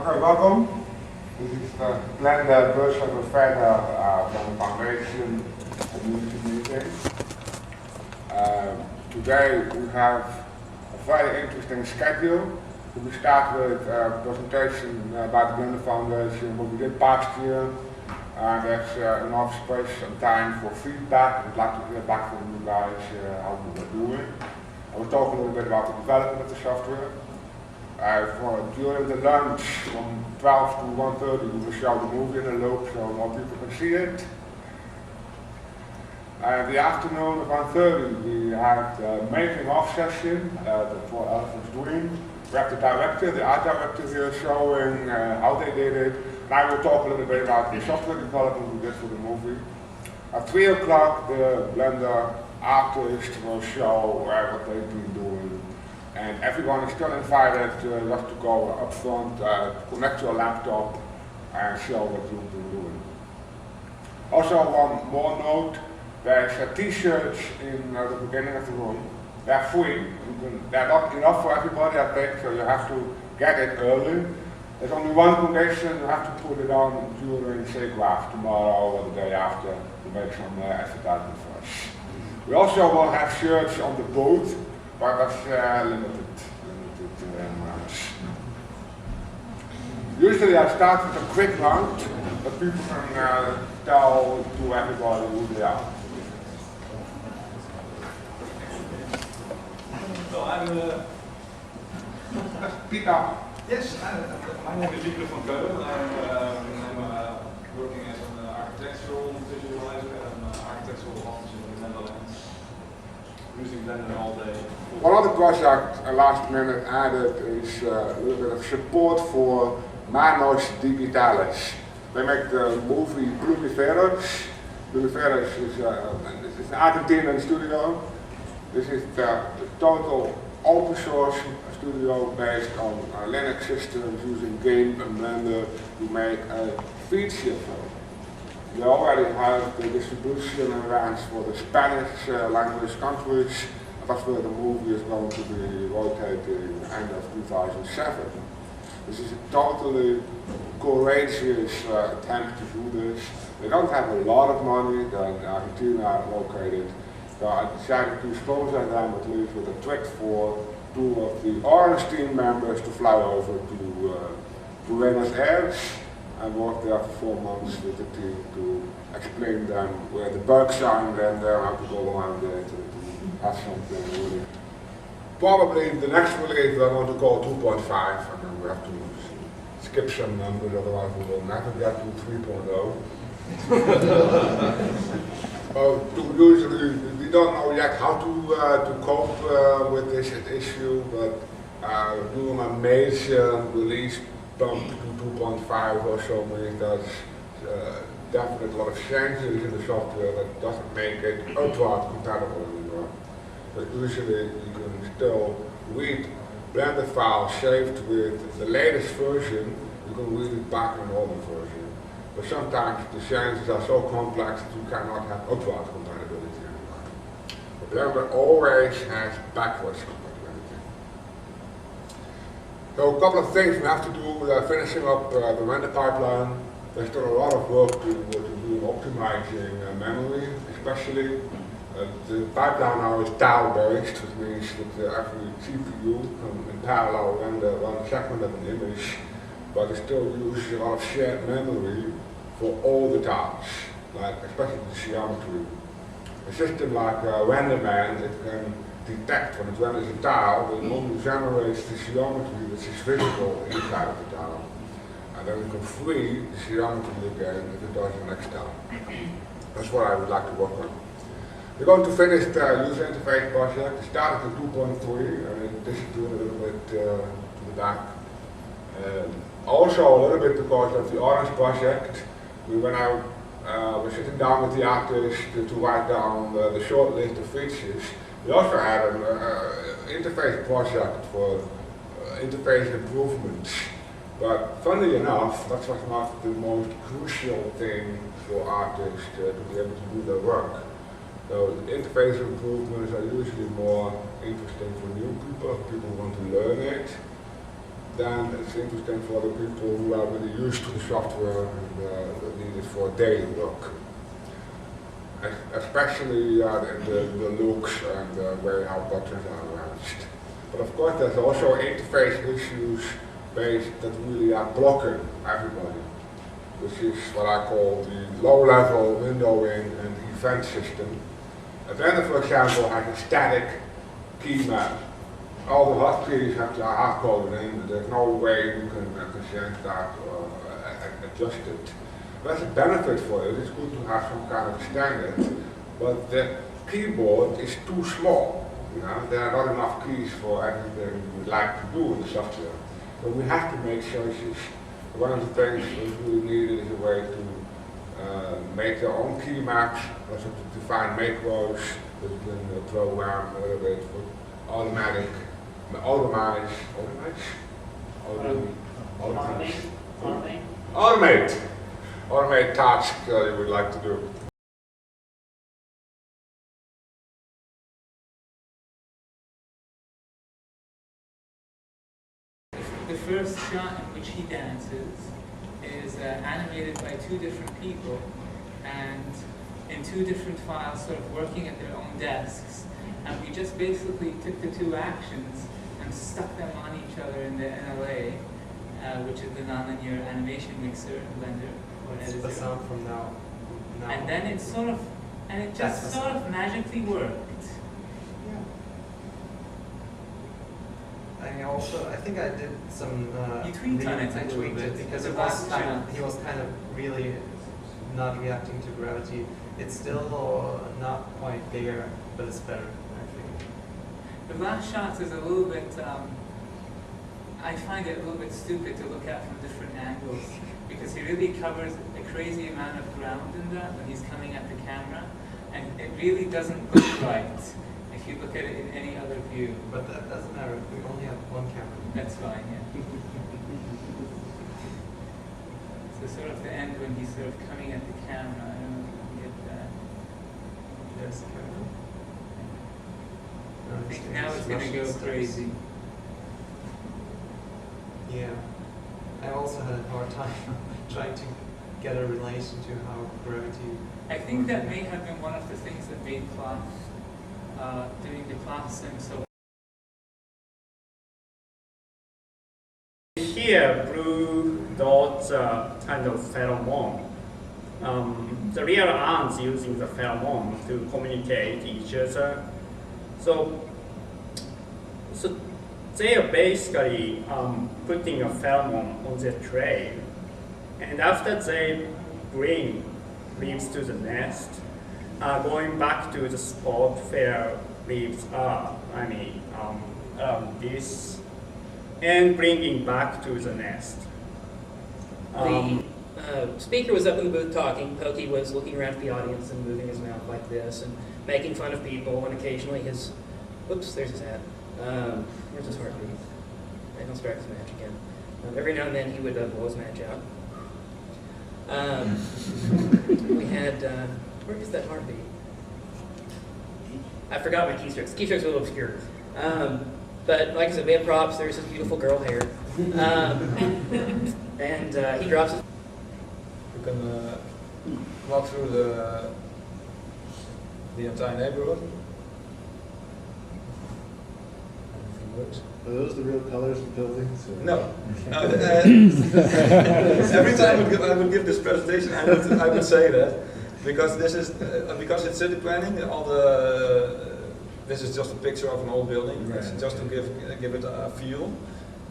Okay, welcome. This is the planned version of Further from the Foundation Community Meeting. Today we have a very interesting schedule. We start with a presentation about the Blender Foundation, what we did past year, and there's enough space and time for feedback. We'd like to hear back from you guys how we were doing. I will talk a little bit about the development of the software. During the lunch from 12 to 1:30 we will show the movie in a loop so more people can see it. In the afternoon at 1:30 we have the making of session, that's what Elephant's doing. We have the director, the art director here showing how they did it. And I will talk a little bit about the software development we did for the movie. At 3 o'clock the Blender artist will show what they've been doing. And everyone is still invited just to go up front, connect to a laptop and show what you've been doing. Also one more note, there's t-shirts in the beginning of the room. They're free, they're not enough for everybody I think, so you have to get it early. There's only one condition, you have to put it on during Siggraph tomorrow or the day after to make some advertisement for us. We also will have shirts on the booth, but that's limited amounts. Usually I start with a quick round, but people can tell to everybody who they are. So I'm Peter. yes, my name is Siggraph from Keulen. I'm working as an architectural visualizer and an architectural officer in the Netherlands. Using Blender all day. One other project last minute added is a little bit of support for Manos Digitalis. They make the movie Plumiferos. Plumiferos is an Argentinian studio. This is the total open source studio based on Linux systems using GIMP and Blender to make a feature film. They already have the distribution arranged for the Spanish language countries. That's where the movie is going to be rotating end of 2007. This is a totally courageous attempt to do this. They don't have a lot of money, they're in Argentina located. So I decided to sponsor them at least with a trip for two of the Orange team members to fly over to Buenos Aires and work there for 4 months with the team to explain them where the bugs are and then how to go around there to have something really. Probably the next release we're going to go 2.5 and then we have to skip some numbers, otherwise we will never get to 3.0. Usually we don't know yet how to cope with this issue, but doing a major release bump to 2.5 or so means there's definitely a lot of changes in the software that doesn't make it ultra compatible anymore. But usually you can still read Blender files saved with the latest version, you can read it back in an older version. But sometimes the changes are so complex that you cannot have upward compatibility anymore. But Blender always has backwards compatibility. So a couple of things we have to do. We are finishing up the render pipeline. There's still a lot of work to do in optimizing memory, especially. The pipeline now is tile-based, which means that every CPU can in parallel render one segment of an image, but it still uses a lot of shared memory for all the tiles, like especially the geometry. A system like RenderMan, it can detect when it renders a tile, it only generates the geometry which is visible inside of the tile. And then it can free the geometry again if it does the next tile. That's what I would like to work on. We're going to finish the user interface project. It started in 2.3 and this is doing a little bit to the back. Also a little bit because of the Orange project, we went out, we're sitting down with the artist to write down the short list of features. We also had an interface project for interface improvements. But funnily enough, that was not the most crucial thing for artists to be able to do their work. So the interface improvements are usually more interesting for new people who want to learn it. then it's interesting for the people who are really used to the software and need it for daily work. Especially the looks and the way how buttons are arranged. But of course there's also interface issues that really are blocking everybody, which is what I call the low-level windowing and event system. Atlanta, for example, has a static key map. All the hotkeys are hard-coded in, there's no way you can change that or adjust it. That's a benefit for it. It's good to have some kind of standard, but the keyboard is too small. You know, there are not enough keys for everything we would like to do in the software. So we have to make choices. One of the things we really needed is a way to make their own key maps, also to define macros that you can program a little bit for automate tasks you would like to do. The first shot in which he dances is animated by two different people and in two different files sort of working at their own desks. And we just basically took the two actions and stuck them on each other in the NLA, which is the nonlinear animation mixer in Blender. It's the sound from now. And then it sort of magically worked. I think I did some. You tweaked on it, I tweaked it because he was kind of really not reacting to gravity. It's still not quite there, but it's better, I think. The last shot is a little bit. I find it a little bit stupid to look at from different angles because he really covers a crazy amount of ground in that when he's coming at the camera, and it really doesn't look right if you look at it in any other view. But that doesn't matter. We only have one camera. That's fine, yeah. So sort of the end when he's sort of coming at the camera, I don't know if you can get that. There's the camera. I think now it's going to go crazy. Yeah. I also had a hard time trying to get a relation to how gravity. I think that may have been one of the things that made cloth doing the cloth sim so. Here, blue dots are kind of pheromone. The real ants using the pheromone to communicate each other. So they are basically putting a pheromone on the trail, and after they bring leaves to the nest, going back to the spot where leaves are, this, and bringing back to the nest. The speaker was up in the booth talking. Pokey was looking around at the audience and moving his mouth like this and making fun of people, and occasionally his, whoops, there's his hat. Where's his heartbeat? I don't start his match again. Every now and then he would blow his match out. We had, where is that heartbeat? I forgot my keystrokes. Keystrokes are a little obscure. But like I said, we had props. There's this beautiful girl hair. And he drops his. You can walk through the entire neighborhood. Everything works. Are those the real colors of buildings? Or? No. Every time I would give this presentation, I would say that because this is because it's city planning. This is just a picture of an old building. Right. It's just to give it a feel.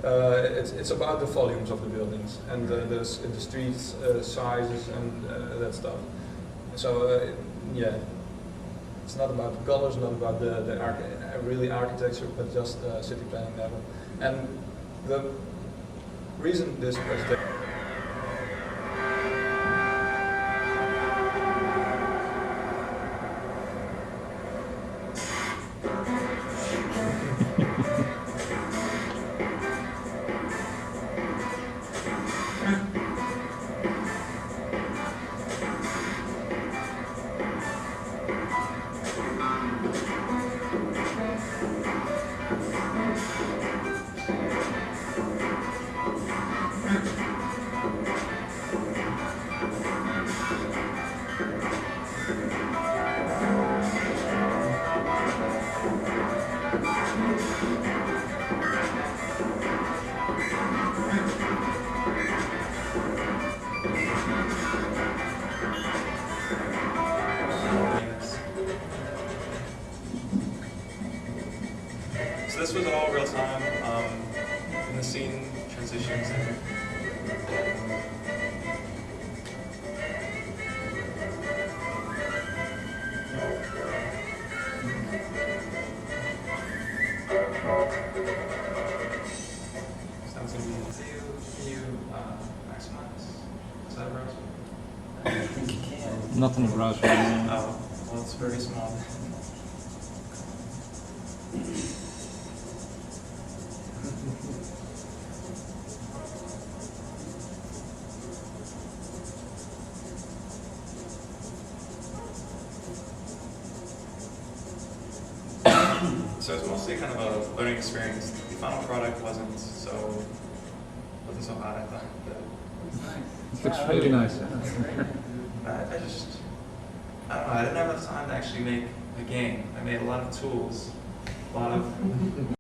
It's about the volumes of the buildings and the streets sizes and that stuff. So yeah, it's not about the colors, not about the really architecture, but just city planning level. And the reason this presentation. So this was all real time in the scene transitions and sounds gonna be. Can you maximize? Is that a browser? Not in the browser. Oh, well, it's very small. So it's mostly kind of a learning experience. The final product wasn't so hot. I thought It looks really nice. I don't know. I didn't have enough time to actually make the game. I made a lot of tools, a lot of